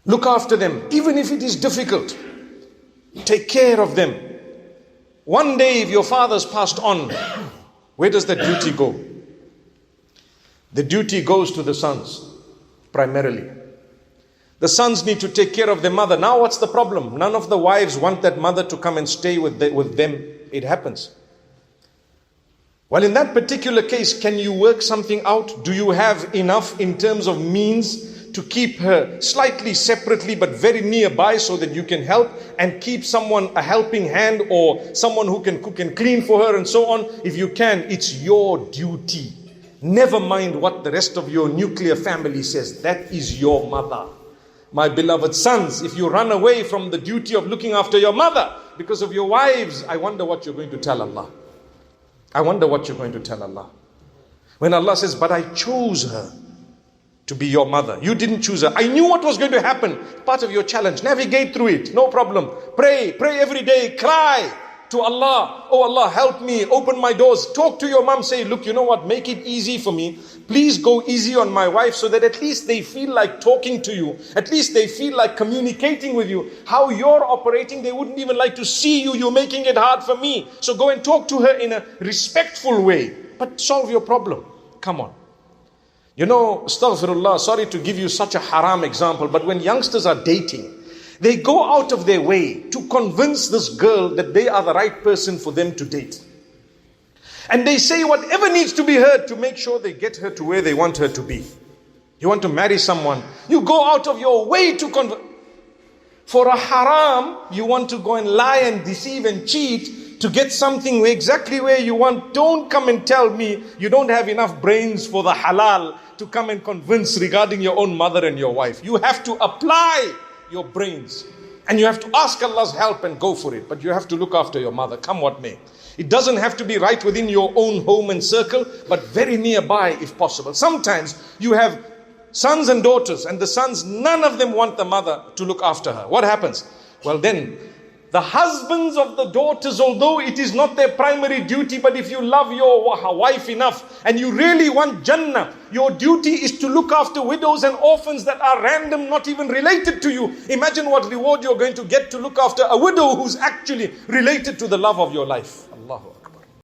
Look after them, even if it is difficult. Take care of them. One day, if your father's passed on, where does that duty go? The duty goes to the sons, primarily. The sons need to take care of their mother. Now what's the problem? None of the wives want that mother to come and stay with them. It happens. Well, in that particular case, can you work something out? Do you have enough in terms of means to keep her slightly separately but very nearby so that you can help and keep someone, a helping hand, or someone who can cook and clean for her and so on? If you can, it's your duty. Never mind what the rest of your nuclear family says. That is your mother. My beloved sons, if you run away from the duty of looking after your mother because of your wives, I wonder what you're going to tell Allah. I wonder what you're going to tell Allah. When Allah says, but I chose her to be your mother. You didn't choose her. I knew what was going to happen. Part of your challenge. Navigate through it. No problem. Pray every day. Cry to Allah. Oh Allah, help me. Open my doors. Talk to your mom. Say, look, you know what? Make it easy for me. Please go easy on my wife so that at least they feel like talking to you. At least they feel like communicating with you. How you're operating, they wouldn't even like to see you. You're making it hard for me. So go and talk to her in a respectful way. But solve your problem. Come on. You know, astaghfirullah, sorry to give you such a haram example, but when youngsters are dating, they go out of their way to convince this girl that they are the right person for them to date. And they say whatever needs to be heard to make sure they get her to where they want her to be. You want to marry someone, you go out of your way to convince. For a haram, you want to go and lie and deceive and cheat to get something exactly where you want. Don't come and tell me you don't have enough brains for the halal to come and convince regarding your own mother and your wife. You have to apply your brains and you have to ask Allah's help and go for it. But you have to look after your mother, come what may. It doesn't have to be right within your own home and circle, but very nearby if possible. Sometimes you have sons and daughters, and the sons, none of them want the mother to look after her. What happens? Well then, the husbands of the daughters, although it is not their primary duty, but if you love your wife enough and you really want Jannah, your duty is to look after widows and orphans that are random, not even related to you. Imagine what reward you're going to get to look after a widow who's actually related to the love of your life.